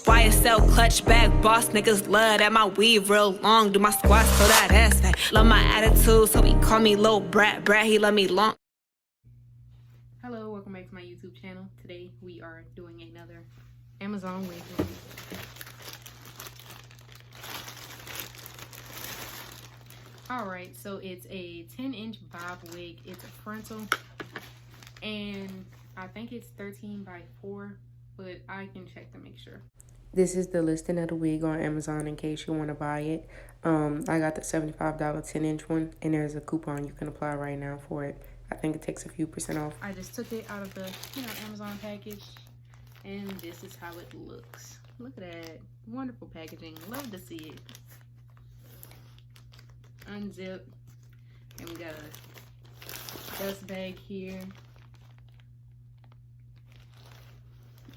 YSL clutch bag, boss niggas love that my weave real long. Do my squats so that ass fat. Love my attitude, so he call me Lil Brat. Brat, he love me long. Hello, welcome back to my YouTube channel. Today we are doing another Amazon wig review. Alright, so it's a 10-inch bob wig. It's a frontal. And I think it's 13 by 4, but I can check to make sure. This is the listing of the wig on Amazon in case you want to buy it. I got the $75 10-inch one, and there's a coupon you can apply right now for it. I think it takes a few % off. I just took it out of the, Amazon package, and this is how it looks. Look at that. Wonderful packaging. Love to see it. Unzip, and we got a dust bag here.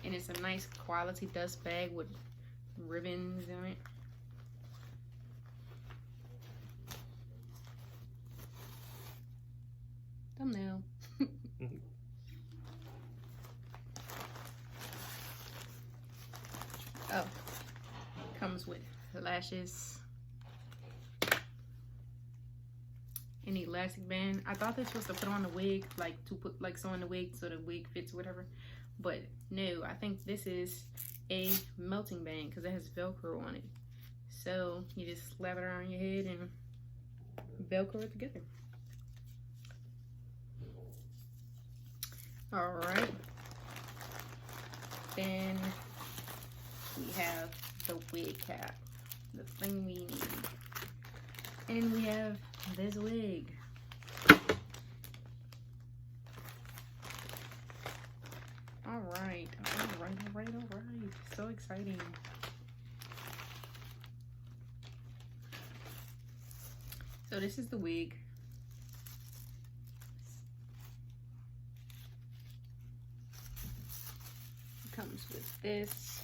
And it's a nice quality dust bag with ribbons in it. Thumbnail. Oh, comes with lashes, an elastic band. I thought this was to put on the wig, like to put sew in the wig so the wig fits or whatever. But no, I think this is a melting band because it has Velcro on it. So you just slap it around your head and Velcro it together. All right. Then we have the wig cap, the thing we need. And we have this wig. All right. So exciting. So this is the wig. It comes with this.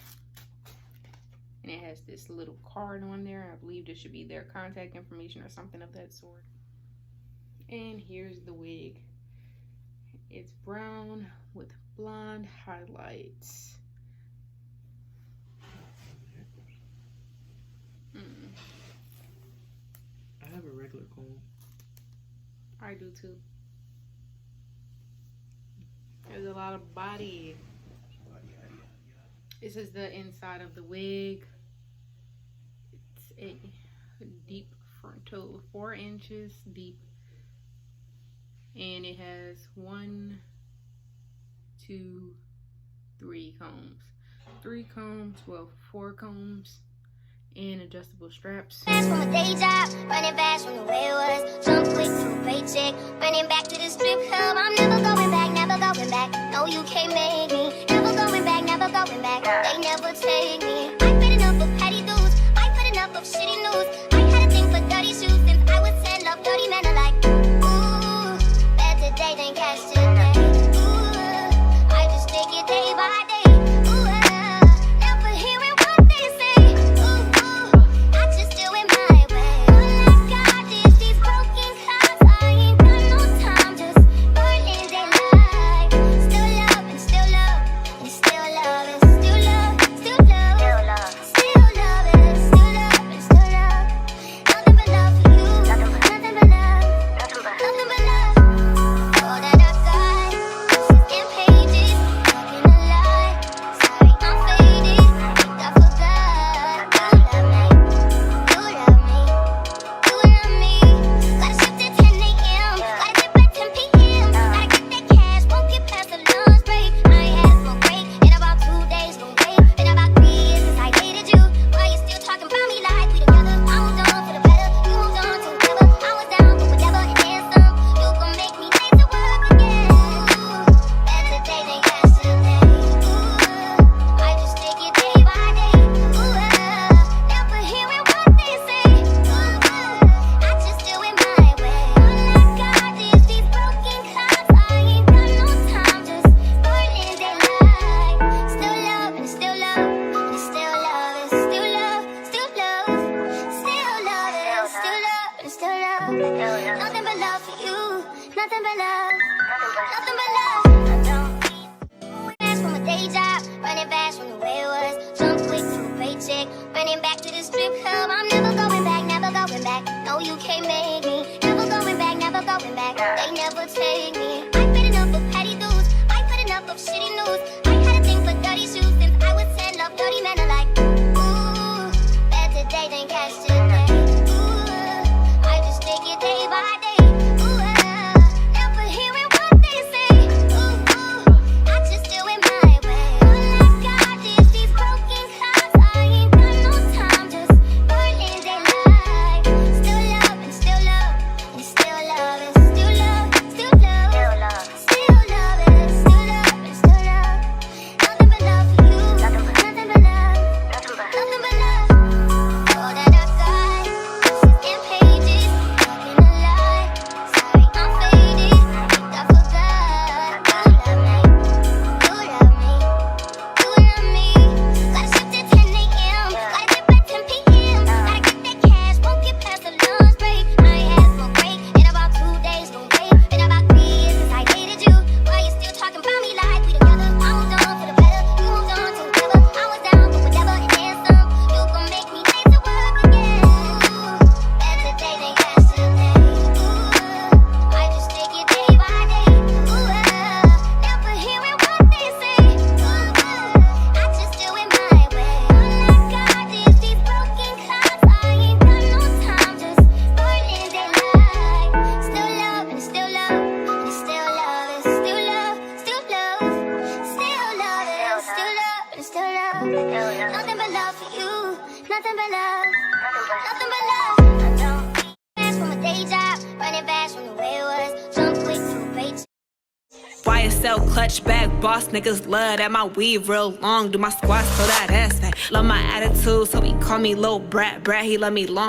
And it has this little card on there. I believe this should be their contact information or something of that sort. And here's the wig. It's brown with blonde highlights. I have a regular comb. I do too. There's a lot of body. This is the inside of the wig. It's a deep frontal, 4 inches deep. And it has 1, 2, 3 combs. 3 combs, well, 4 combs, and adjustable straps. Fast from a day job, running fast from the way it was. Jump quick to a paycheck, running back to the strip club. I'm never going back, never going back. No, you can't make me. Never going back, never going back. They never take me. I've been enough of petty dudes. I've had enough of shitty news. I had a thing for dirty shoes since I was 10. Love dirty men are like, ooh, better day than cash today. Ooh, I just take it day by day. Still love strip club. I'm never going back, never going back. No, you can't make me. Never going back, never going back. They never take me. I've been enough of petty dudes. I've been enough of shitty news. I had a thing for dirty shoes since I was 10. Love dirty men are like, ooh, better today than cash today. Ooh, I just take it day by day. Ooh, never hearing what they say. Ooh, I just do it my way. All I got is these broken clouds. I ain't got no time, just burning daylight. Still love and still love and still love and still love, still love, still love and still love and still love. Nothing but love for you, nothing but love, nothing but love. All that I got is pages, talking a lie. Sorry, I'm faded. I think I forgot. You love me, you love me, you love me. Gotta shift at 10 a.m. Gotta dip at 10 p.m. Gotta get that cash, won't get past the lunch break. I ain't had no break in about 2 days, no wait. Been about 3 years since I dated you. Why you still talking about me like we together? I moved on for the better, you moved on to whatever. I was down for whatever and then some. You gon' make me late to work again. Better today than yesterday. Ooh, I just take it day by day. Ooh, never hearing what they say. Ooh, I just do it my way. All I got is these broken clouds. I ain't got no time, just burning daylight. Still love and still love and still love and still love, still love, still love and still love and still love. Nothing but love for you, nothing but love, nothing but love. Fast from a day job, running fast from the way it was. Jump quick to a paycheck. YSL clutch bag, boss niggas love that my weave real long. Do my squats so that ass fat. Love my attitude, so he call me Lil Brat. He love me long.